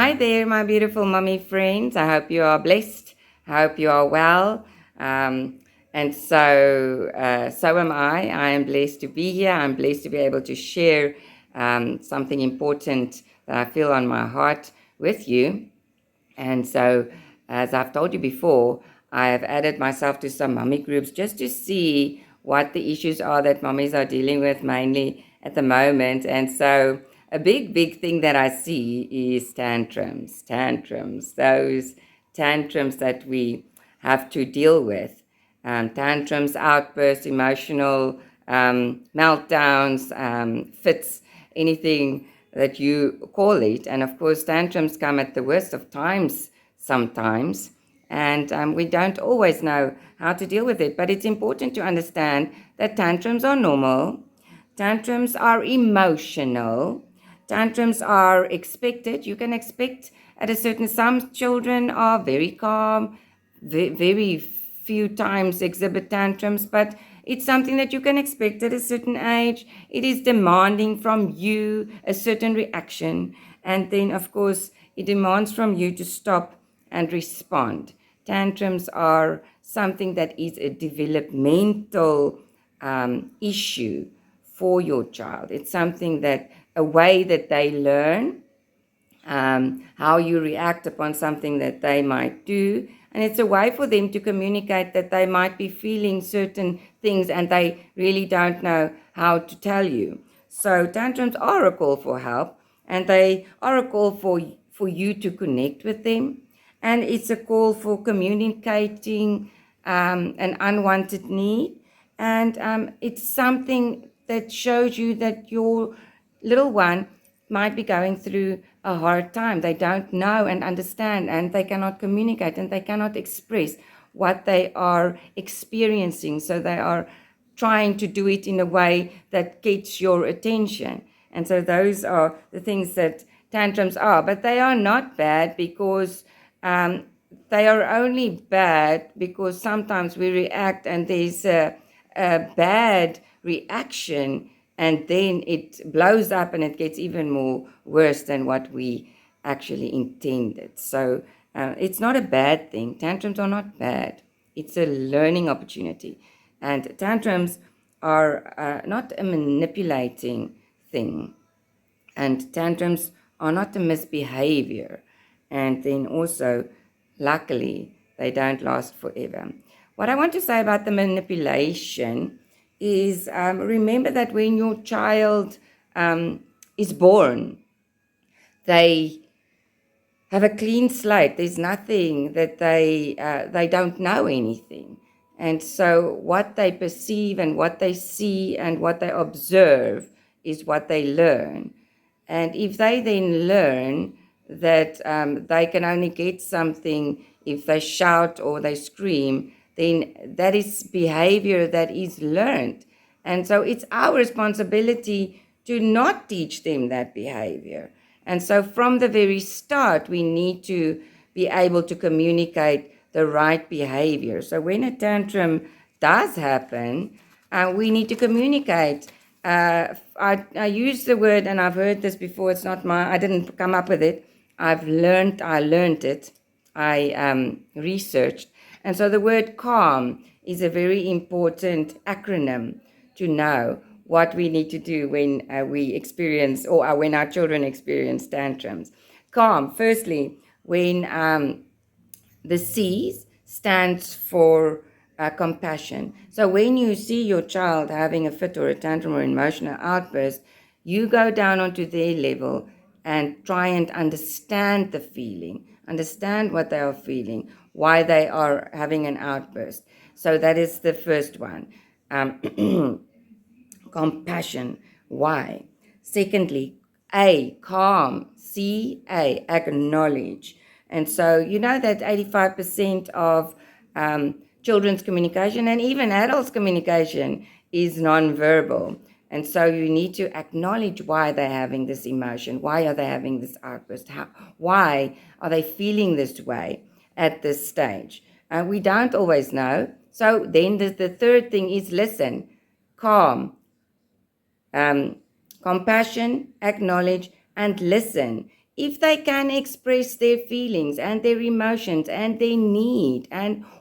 Hi there, my beautiful mummy friends. I hope you are blessed. I hope you are well. So am I. I am blessed to be here. I'm blessed to be able to share something important that I feel on my heart with you. And so, as I've told you before, I have added myself to some mummy groups just to see what the issues are that mummies are dealing with mainly at the moment. And so, a big thing that I see is tantrums, those tantrums that we have to deal with. Tantrums, outbursts, emotional meltdowns, fits, anything that you call it. And of course, tantrums come at the worst of times sometimes. And we don't always know how to deal with it. But it's important to understand that tantrums are normal. Tantrums are emotional. Tantrums are expected. You can expect at a certain, some children are very calm, very few times exhibit tantrums, but it's something that you can expect at a certain age. It is demanding from you a certain reaction. And then, of course, it demands from you to stop and respond. Tantrums are something that is a developmental issue for your child. It's something that, a way that they learn how you react upon something that they might do. And it's a way for them to communicate that they might be feeling certain things and they really don't know how to tell you. So tantrums are a call for help, and they are a call for you to connect with them. And it's a call for communicating an unwanted need. And it's something that shows you that your little one might be going through a hard time. They don't know and understand, and they cannot communicate, and they cannot express what they are experiencing. So they are trying to do it in a way that gets your attention. And so those are the things that tantrums are. But they are not bad because they are only bad because sometimes we react and there's a bad reaction, and then it blows up and it gets even more worse than what we actually intended. So it's not a bad thing. Tantrums are not bad. It's a learning opportunity. And tantrums are not a manipulating thing. And tantrums are not a misbehavior. And then also, luckily, they don't last forever. What I want to say about the manipulation is remember that when your child is born, they have a clean slate. There's nothing that they don't know anything. And so what they perceive and what they see and what they observe is what they learn. And if they then learn that they can only get something if they shout or they scream, then that is behavior that is learned. And so it's our responsibility to not teach them that behavior. And so from the very start, we need to be able to communicate the right behavior. So when a tantrum does happen, we need to communicate. I use the word, and I've heard this before, it's not I didn't come up with it. I learned it. I researched. And so the word calm is a very important acronym to know what we need to do when we experience, or when our children experience tantrums. Calm, firstly, when the C stands for compassion. So when you see your child having a fit or a tantrum or emotional outburst, you go down onto their level and try and understand the feeling, understand what they are feeling, why they are having an outburst. So that is the first one. Compassion. Why? Secondly, A, calm. C-A, acknowledge. And so you know that 85% of children's communication and even adults' communication is nonverbal. And so you need to acknowledge why they're having this emotion. Why are they having this outburst? Why are they feeling this way at this stage? We don't always know. So then the third thing is listen, calm, compassion, acknowledge, and listen. if they can express their feelings and their emotions and their need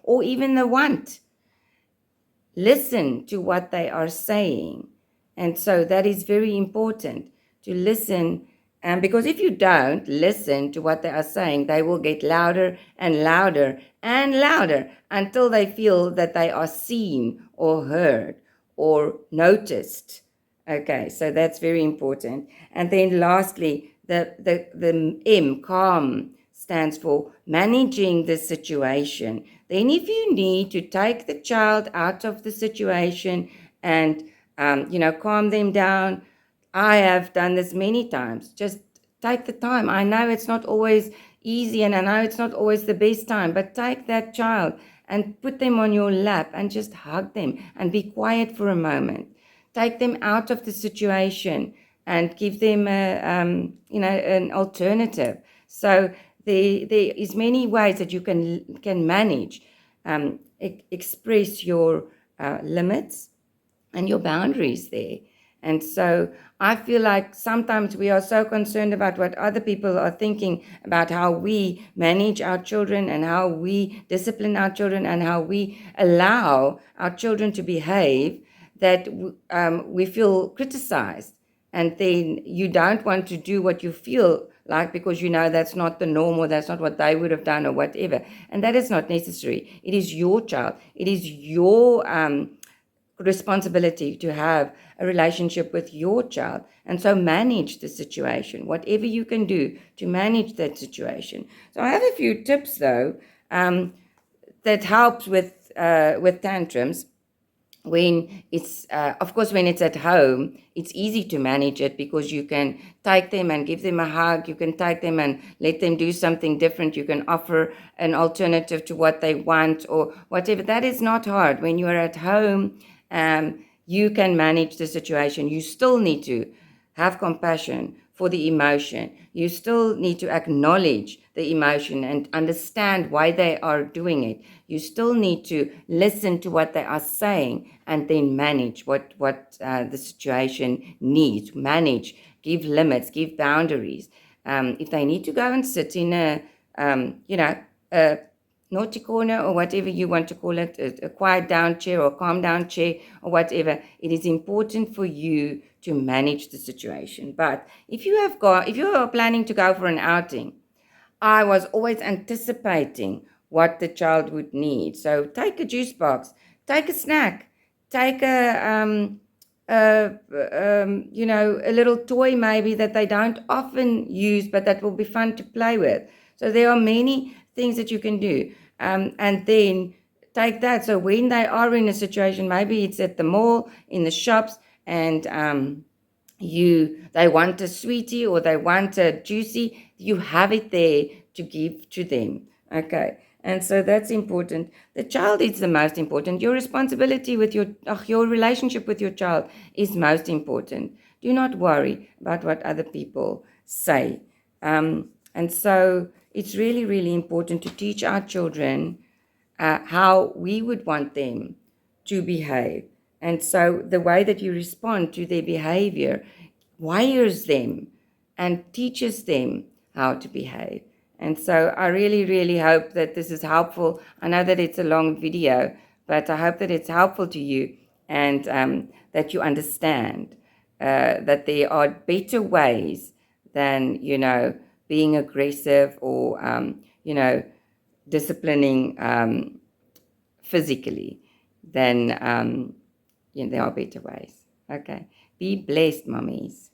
or even the want, listen to what they are saying. And so that is very important, to listen. And because if you don't listen to what they are saying, they will get louder and louder and louder until they feel that they are seen or heard or noticed. Okay, so that's very important. And then lastly, the M, calm, stands for managing the situation. Then if you need to take the child out of the situation and, calm them down, I have done this many times. Just take the time. I know it's not always easy and I know it's not always the best time, but take that child and put them on your lap and just hug them and be quiet for a moment. Take them out of the situation and give them an alternative. So there is many ways that you can manage, express your limits and your boundaries there. And so I feel like sometimes we are so concerned about what other people are thinking about how we manage our children and how we discipline our children and how we allow our children to behave, that we feel criticized. And then you don't want to do what you feel like because you know that's not the norm or that's not what they would have done or whatever. And that is not necessary. It is your child. It is your responsibility to have a relationship with your child. And so manage the situation, whatever you can do to manage that situation. So I have a few tips though that helps with tantrums. When it's of course when it's at home, it's easy to manage it because you can take them and give them a hug. You can take them and let them do something different. You can offer an alternative to what they want or whatever. That is not hard. When you are at home, you can manage the situation. You still need to have compassion for the emotion. You still need to acknowledge the emotion and understand why they are doing it. You still need to listen to what they are saying and then manage what the situation needs. Manage, give limits, give boundaries. If they need to go and sit in a naughty corner or whatever you want to call it, a quiet down chair or calm down chair or whatever, it is important for you to manage the situation. But if you are planning to go for an outing, I was always anticipating what the child would need. So take a juice box, take a snack, take a little toy maybe that they don't often use, but that will be fun to play with. So there are many things that you can do. And then take that. So when they are in a situation, maybe it's at the mall, in the shops, and they want a sweetie or they want a juicy, you have it there to give to them. Okay. And so that's important. The child is the most important. Your responsibility with your relationship with your child is most important. Do not worry about what other people say. And so it's really, really important to teach our children how we would want them to behave. And so the way that you respond to their behavior wires them and teaches them how to behave. And so I really, really hope that this is helpful. I know that it's a long video, but I hope that it's helpful to you and that you understand that there are better ways than, being aggressive or, disciplining physically. Then there are better ways. Okay. Be blessed, mummies.